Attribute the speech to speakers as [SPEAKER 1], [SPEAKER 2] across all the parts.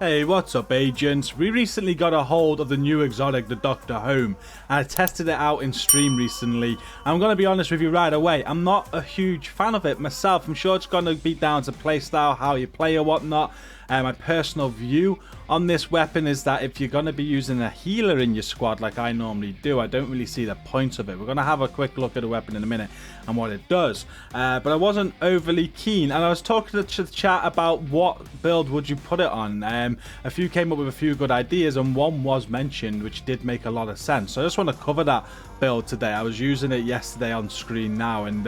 [SPEAKER 1] Hey, what's up, agents? We recently got a hold of the new exotic, the Dr. Home, and I tested it out in stream recently. I'm going to be honest with you right away, I'm not a huge fan of it myself. I'm sure it's going to be down to playstyle, how you play or whatnot. My personal view on this weapon is that if you're going to be using a healer in your squad like I normally do, I don't really see the point of it. We're going to have a quick look at the weapon in a minute and what it does. But I wasn't overly keen, and I was talking to the chat about what build would you put it on. A few came up with a few good ideas, and one was mentioned which did make a lot of sense. So I just want to cover that build today. I was using it yesterday on screen now, and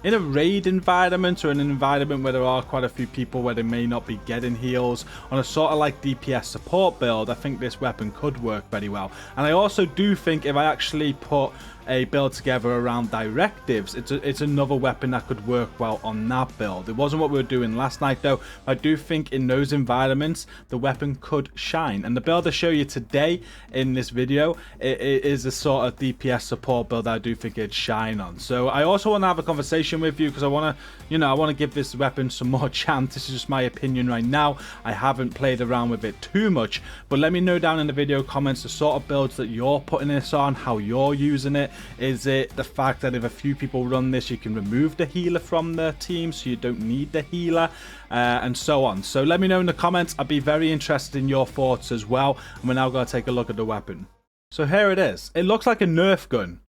[SPEAKER 1] in a raid environment or in an environment where there are quite a few people where they may not be getting heals, on a sort of like DPS support build, I think this weapon could work very well. And I also do think if I actually put a build together around directives, it's another weapon that could work well on that build. It wasn't what we were doing last night though. I do think in those environments the weapon could shine, and the build I show you today in this video, it is a sort of DPS support build that I do think it'd shine on. So I also want to have a conversation with you because I want to, I want to give this weapon some more chance. This is just my opinion right now. I haven't played around with it too much, but let me know down in the video comments the sort of builds that you're putting this on, how you're using it. Is it the fact that if a few people run this, you can remove the healer from the team so you don't need the healer, and so on. So let me know in the comments. I'd be very interested in your thoughts as well. And we're now going to take a look at the weapon. So here it is. It looks like a Nerf gun.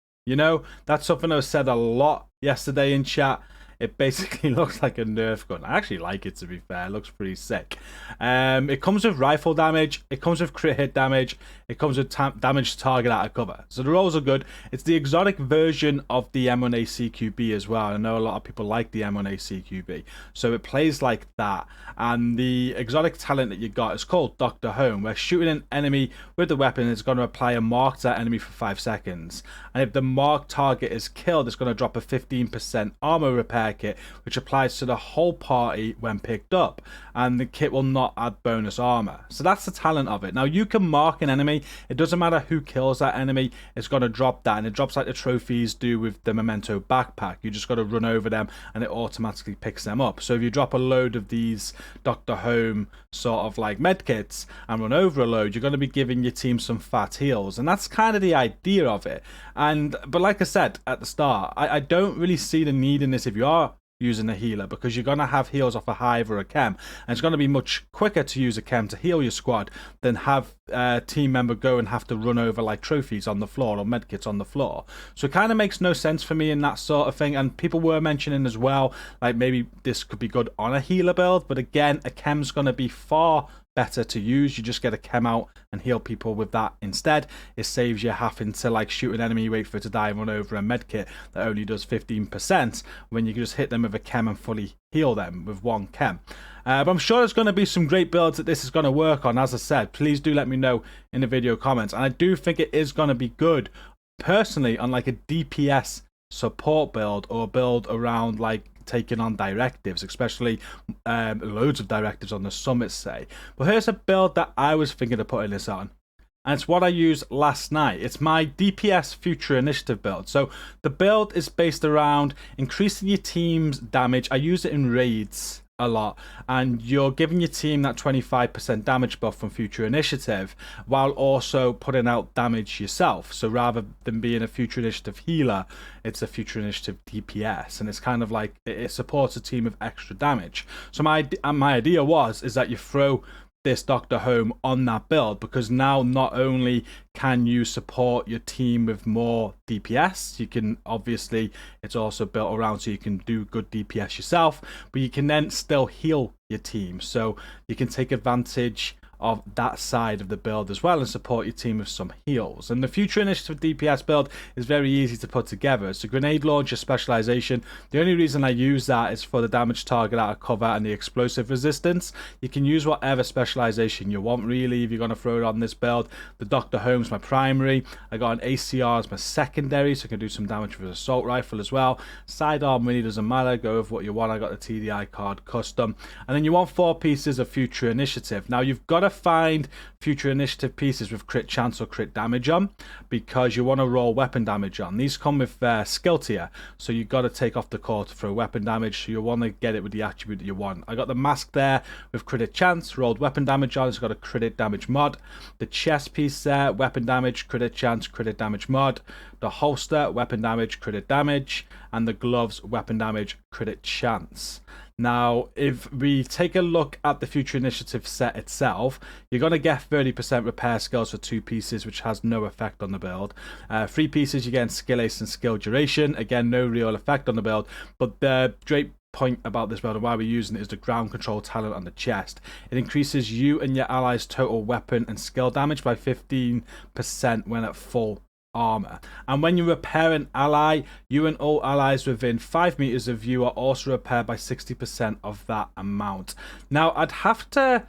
[SPEAKER 1] That's something that was said a lot yesterday in chat. It basically looks like a Nerf gun. I actually like it, to be fair. It looks pretty sick. It comes with rifle damage. It comes with crit hit damage. It comes with damage to target out of cover. So the rolls are good. It's the exotic version of the M1A CQB as well. I know a lot of people like the M1A CQB. So it plays like that. And the exotic talent that you got is called Dr. Home, where shooting an enemy with the weapon is going to apply a mark to that enemy for 5 seconds. And if the marked target is killed, it's going to drop a 15% armor repair kit, which applies to the whole party when picked up, and the kit will not add bonus armor. So that's the talent of it. Now you can mark an enemy. It doesn't matter who kills that enemy, it's going to drop that, and it drops like the trophies do with the memento backpack. You just got to run over them and it automatically picks them up. So if you drop a load of these Dr. Home sort of like medkits and run over a load, you're going to be giving your team some fat heals, and that's kind of the idea of it. But like I said at the start, I don't really see the need in this if you are using a healer, because you're going to have heals off a hive or a chem, and it's going to be much quicker to use a chem to heal your squad than have a team member go and have to run over like trophies on the floor or medkits on the floor. So it kind of makes no sense for me in that sort of thing. And people were mentioning as well, like maybe this could be good on a healer build, but again, a chem's going to be far better to use. You just get a chem out and heal people with that instead. It saves you having to like shoot an enemy, wait for it to die, and run over a medkit that only does 15%, when you can just hit them with a chem and fully heal them with one chem. But I'm sure there's going to be some great builds that this is going to work on. As I said, please do let me know in the video comments, and I do think it is going to be good personally on like a DPS support build, or a build around like taking on directives, especially loads of directives on the summit, say. But here's a build that I was thinking of putting this on, and it's what I used last night. It's my DPS future initiative build. So the build is based around increasing your team's damage. I use it in raids a lot, and you're giving your team that 25% damage buff from future initiative while also putting out damage yourself. So rather than being a future initiative healer, it's a future initiative DPS, and it's kind of like it supports a team of extra damage. So my idea is that you throw this Dr. Home on that build, because now not only can you support your team with more DPS, you can obviously, it's also built around so you can do good DPS yourself, but you can then still heal your team, so you can take advantage of that side of the build as well and support your team with some heals. And the future initiative DPS build is very easy to put together. It's a grenade launcher specialization. The only reason I use that is for the damage target out of cover and the explosive resistance. You can use whatever specialization you want really if you're going to throw it on this build. The Dr. Home's my primary. I got an ACR as my secondary, so I can do some damage with an assault rifle as well. Sidearm really doesn't matter, go with what you want. I got the TDI card custom. And then you want 4 pieces of future initiative. Now you've got to find future initiative pieces with crit chance or crit damage on, because you want to roll weapon damage on. These come with skill tier, so you got to take off the core to throw weapon damage, so you want to get it with the attribute that you want. I got the mask there with crit chance, rolled weapon damage on. It's got a crit damage mod. The chest piece there, weapon damage, crit chance, crit damage mod. The holster, weapon damage, crit damage, and the gloves, weapon damage, crit chance. Now, if we take a look at the future initiative set itself, you're going to get 30% repair skills for 2 pieces, which has no effect on the build. 3 pieces, you're getting skill ace and skill duration. Again, no real effect on the build, but the great point about this build and why we're using it is the ground control talent on the chest. It increases you and your allies' total weapon and skill damage by 15% when at full armor, and when you repair an ally, you and all allies within 5 meters of you are also repaired by 60% of that amount. Now, I'd have to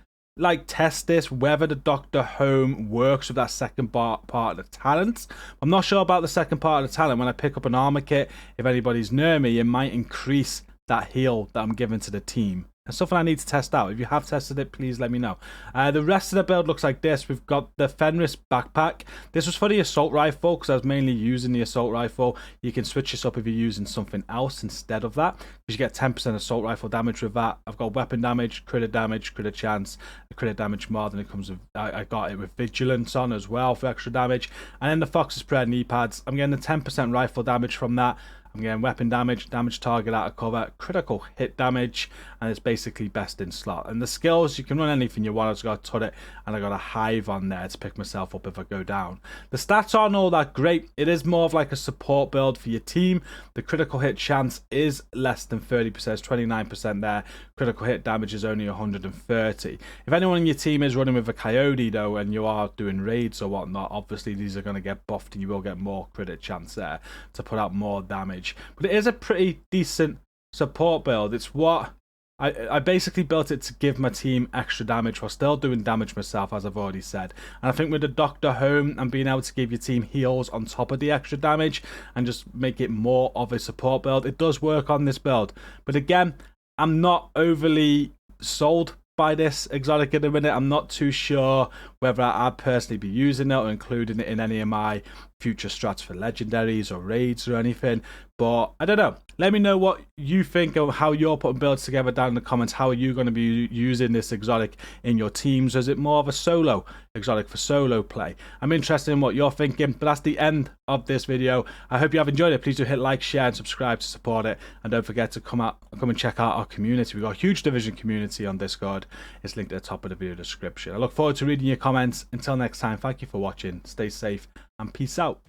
[SPEAKER 1] test this, whether the Dr. Home works with that second part of the talent. I'm not sure about the second part of the talent. When I pick up an armor kit, if anybody's near me, it might increase that heal that I'm giving to the team. It's something I need to test out. If you have tested it, please let me know. The rest of the build looks like this. We've got the Fenris backpack. This was for the assault rifle, because I was mainly using the assault rifle. You can switch this up if you're using something else instead of that, because you get 10% assault rifle damage with that. I've got weapon damage, crit chance, crit damage mod, and it comes with, I got it with vigilance on as well for extra damage. And then the Fox's Prayer knee pads. I'm getting the 10% rifle damage from that. I'm getting weapon damage, damage target out of cover, critical hit damage, and it's basically best in slot. And the skills, you can run anything you want. I've got a turret, and I got a hive on there to pick myself up if I go down. The stats aren't all that great. It is more of like a support build for your team. The critical hit chance is less than 30%, it's 29% there. Critical hit damage is only 130. If anyone in your team is running with a coyote though, and you are doing raids or whatnot, obviously these are going to get buffed and you will get more crit chance there to put out more damage. But it is a pretty decent support build. It's what I basically built it to give my team extra damage while still doing damage myself, as I've already said. And I think with the Dr. Home and being able to give your team heals on top of the extra damage and just make it more of a support build, it does work on this build. But again, I'm not overly sold by this exotic in a minute. I'm not too sure whether I'd personally be using it or including it in any of my future strats for legendaries or raids or anything, but I don't know. Let me know what you think of how you're putting builds together down in the comments. How are you going to be using this exotic in your teams? Or is it more of a solo exotic for solo play? I'm interested in what you're thinking, but that's the end of this video. I hope you have enjoyed it. Please do hit like, share, and subscribe to support it, and don't forget to come and check out our community. We've got a huge Division community on Discord. It's linked at the top of the video description. I look forward to reading your comments. Until next time, thank you for watching. Stay safe and peace out.